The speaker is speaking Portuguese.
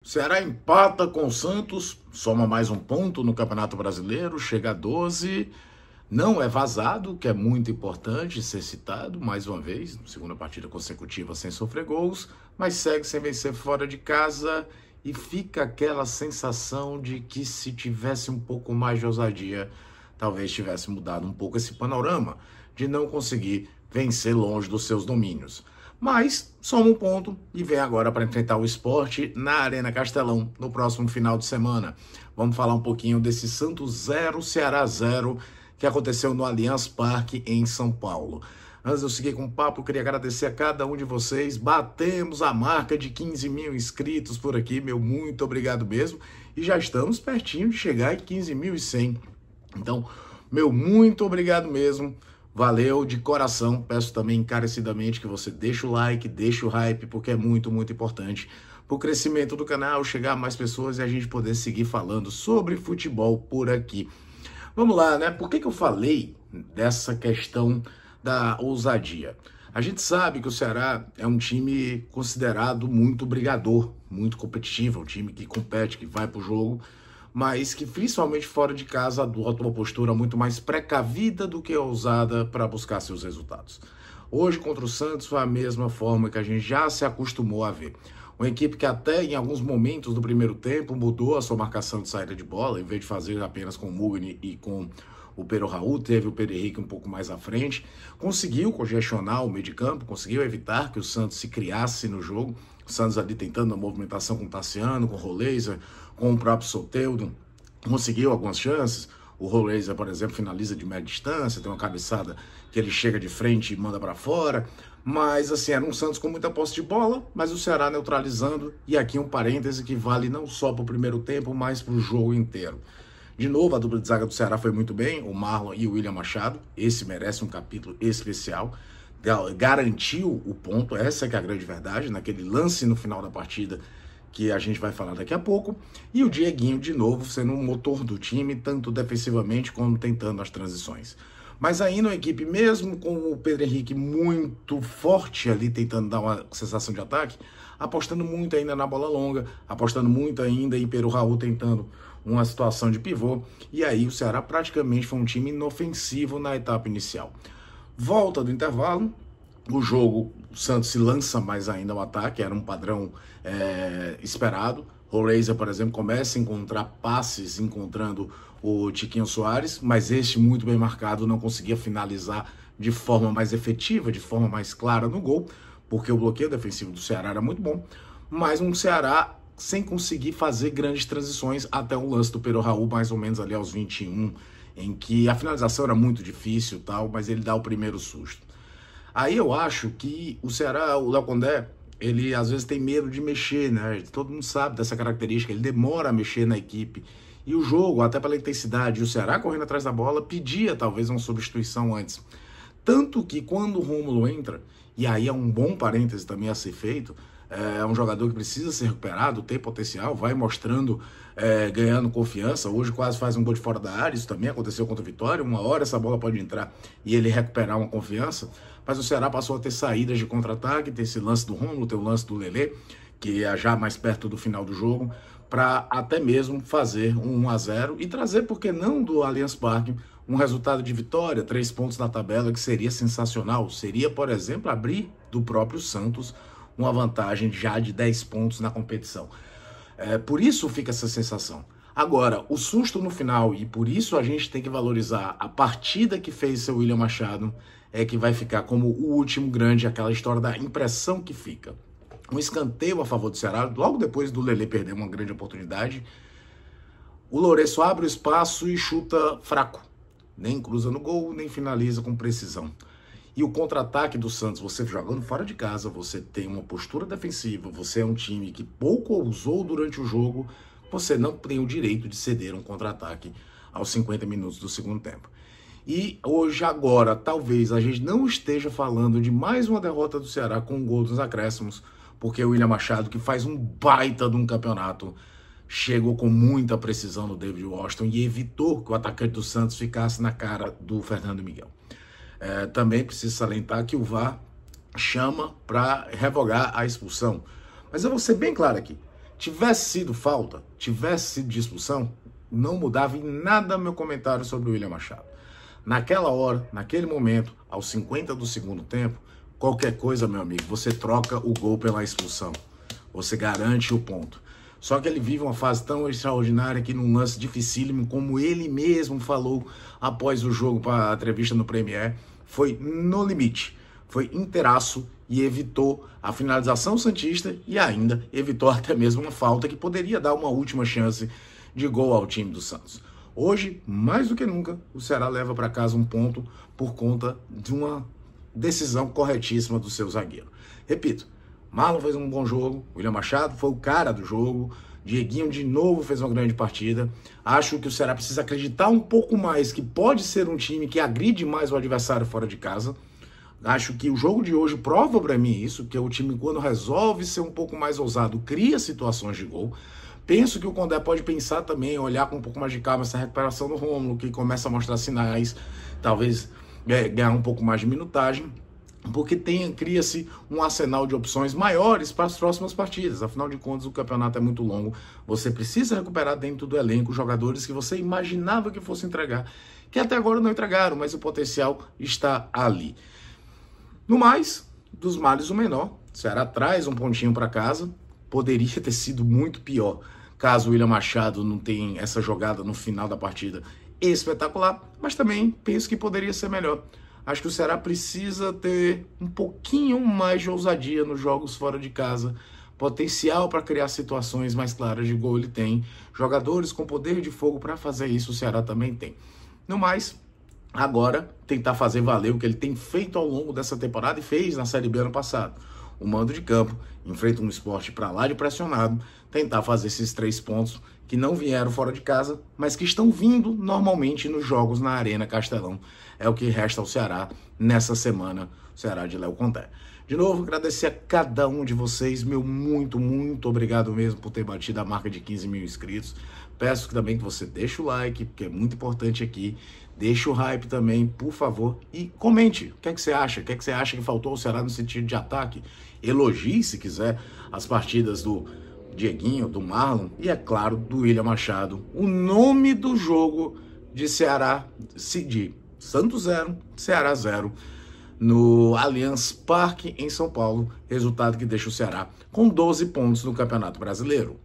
O Ceará empata com o Santos, soma mais um ponto no Campeonato Brasileiro, chega a 12, não é vazado, que é muito importante ser citado, mais uma vez, segunda partida consecutiva sem sofrer gols, mas segue sem vencer fora de casa e fica aquela sensação de que se tivesse um pouco mais de ousadia, talvez tivesse mudado um pouco esse panorama de não conseguir vencer longe dos seus domínios. Mas soma um ponto e vem agora para enfrentar o Sport na Arena Castelão no próximo final de semana. Vamos falar um pouquinho desse Santos 0, Ceará 0, que aconteceu no Allianz Parque em São Paulo. Antes de eu seguir com o papo, eu queria agradecer a cada um de vocês. Batemos a marca de 15 mil inscritos por aqui, meu muito obrigado mesmo. E já estamos pertinho de chegar em 15.100. Então, meu muito obrigado mesmo. Valeu de coração, peço também encarecidamente que você deixe o like, deixe o hype, porque é muito, muito importante para o crescimento do canal, chegar a mais pessoas e a gente poder seguir falando sobre futebol por aqui. Vamos lá, né? Por que eu falei dessa questão da ousadia? A gente sabe que o Ceará é um time considerado muito brigador, muito competitivo, um time que compete, que vai para o jogo, mas que principalmente fora de casa adota uma postura muito mais precavida do que ousada para buscar seus resultados. Hoje contra o Santos foi a mesma forma que a gente já se acostumou a ver. Uma equipe que até em alguns momentos do primeiro tempo mudou a sua marcação de saída de bola, em vez de fazer apenas com o Mugni e com o Pero Raul, teve o Pedro Henrique um pouco mais à frente, conseguiu congestionar o meio de campo, conseguiu evitar que o Santos se criasse no jogo. O Santos ali tentando a movimentação com o Tassiano, com o Roleiser, com o próprio Soteldo, conseguiu algumas chances. O Roleiser, por exemplo, finaliza de média distância, tem uma cabeçada que ele chega de frente e manda para fora. Mas, assim, era um Santos com muita posse de bola, mas o Ceará neutralizando. E aqui um parêntese que vale não só para o primeiro tempo, mas para o jogo inteiro. De novo, a dupla de zaga do Ceará foi muito bem, o Marlon e o William Machado. Esse merece um capítulo especial. Garantiu o ponto, essa que é a grande verdade, naquele lance no final da partida que a gente vai falar daqui a pouco. E o Dieguinho, de novo, sendo um motor do time, tanto defensivamente como tentando as transições. Mas ainda a equipe, mesmo com o Pedro Henrique muito forte ali, tentando dar uma sensação de ataque, apostando muito ainda na bola longa, apostando muito ainda em Pero Raul tentando uma situação de pivô. E aí o Ceará praticamente foi um time inofensivo na etapa inicial. Volta do intervalo, o jogo, o Santos se lança mais ainda ao ataque, era um padrão esperado. Roleiser, por exemplo, começa a encontrar passes, encontrando o Tiquinho Soares, mas este muito bem marcado não conseguia finalizar de forma mais efetiva, de forma mais clara no gol, porque o bloqueio defensivo do Ceará era muito bom, mas um Ceará sem conseguir fazer grandes transições até o lance do Pero Raul, mais ou menos ali aos 21, em que a finalização era muito difícil, tal, mas ele dá o primeiro susto. Aí eu acho que o Ceará, o Léo Condé, ele às vezes tem medo de mexer, né? Todo mundo sabe dessa característica, ele demora a mexer na equipe. E o jogo, até pela intensidade, o Ceará correndo atrás da bola, pedia talvez uma substituição antes. Tanto que quando o Rômulo entra, e aí é um bom parêntese também a ser feito, é um jogador que precisa ser recuperado, tem potencial, vai mostrando, ganhando confiança. Hoje quase faz um gol de fora da área, isso também aconteceu contra o Vitória. Uma hora essa bola pode entrar e ele recuperar uma confiança. Mas o Ceará passou a ter saídas de contra-ataque, tem esse lance do Rômulo, tem o lance do Lelê, que é já mais perto do final do jogo, para até mesmo fazer um 1-0 e trazer, por que não, do Allianz Parque, um resultado de vitória, 3 pontos na tabela, que seria sensacional. Seria, por exemplo, abrir do próprio Santos uma vantagem já de 10 pontos na competição. Por isso fica essa sensação. Agora, o susto no final, e por isso a gente tem que valorizar a partida que fez seu William Machado, é que vai ficar como o último grande, aquela história da impressão que fica. Um escanteio a favor do Ceará, logo depois do Lelê perder uma grande oportunidade, o Lourenço abre o espaço e chuta fraco. Nem cruza no gol, nem finaliza com precisão. E o contra-ataque do Santos, você jogando fora de casa, você tem uma postura defensiva, você é um time que pouco ousou durante o jogo, você não tem o direito de ceder um contra-ataque aos 50 minutos do segundo tempo. E hoje, agora, talvez a gente não esteja falando de mais uma derrota do Ceará com um gol dos acréscimos, porque o William Machado, que faz um baita de um campeonato, chegou com muita precisão no David Washington e evitou que o atacante do Santos ficasse na cara do Fernando Miguel. Também preciso salientar que o VAR chama para revogar a expulsão. Mas eu vou ser bem claro aqui. tivesse sido falta, tivesse sido de expulsão, não mudava em nada meu comentário sobre o William Machado. Naquela hora, naquele momento, aos 50 do segundo tempo, qualquer coisa, meu amigo, você troca o gol pela expulsão. Você garante o ponto. Só que ele vive uma fase tão extraordinária que num lance dificílimo, como ele mesmo falou após o jogo para a entrevista no Premier, foi no limite, foi inteiraço e evitou a finalização santista e ainda evitou até mesmo uma falta que poderia dar uma última chance de gol ao time do Santos. Hoje, mais do que nunca, o Ceará leva para casa um ponto por conta de uma decisão corretíssima do seu zagueiro. Repito, Marlon fez um bom jogo, William Machado foi o cara do jogo, Dieguinho de novo fez uma grande partida. Acho que o Ceará precisa acreditar um pouco mais que pode ser um time que agride mais o adversário fora de casa. Acho que o jogo de hoje prova para mim isso, que o time, quando resolve ser um pouco mais ousado, cria situações de gol. Penso que o Condé pode pensar também, olhar com um pouco mais de calma essa recuperação do Rômulo, que começa a mostrar sinais, talvez ganhar um pouco mais de minutagem, porque cria-se um arsenal de opções maiores para as próximas partidas. Afinal de contas, o campeonato é muito longo, você precisa recuperar dentro do elenco jogadores que você imaginava que fosse entregar, que até agora não entregaram, mas o potencial está ali. No mais, dos males o menor, o Ceará traz um pontinho para casa, poderia ter sido muito pior caso o William Machado não tenha essa jogada no final da partida espetacular, mas também penso que poderia ser melhor. Acho que o Ceará precisa ter um pouquinho mais de ousadia nos jogos fora de casa. Potencial para criar situações mais claras de gol ele tem. Jogadores com poder de fogo para fazer isso o Ceará também tem. No mais, agora tentar fazer valer o que ele tem feito ao longo dessa temporada e fez na Série B ano passado. O mando de campo, enfrenta um Sport para lá de pressionado, tentar fazer esses 3 pontos que não vieram fora de casa, mas que estão vindo normalmente nos jogos na Arena Castelão. É o que resta ao Ceará nessa semana, o Ceará de Léo Condé. De novo, agradecer a cada um de vocês, meu muito obrigado mesmo por ter batido a marca de 15 mil inscritos. Peço também que você deixe o like, porque é muito importante aqui. Deixe o hype também, por favor, e comente o que é que você acha. O que é que você acha que faltou ao Ceará no sentido de ataque? Elogie, se quiser, as partidas do Dieguinho, do Marlon e, é claro, do William Machado. O nome do jogo de Ceará, de Santos 0, Ceará 0, no Allianz Parque, em São Paulo. Resultado que deixa o Ceará com 12 pontos no Campeonato Brasileiro.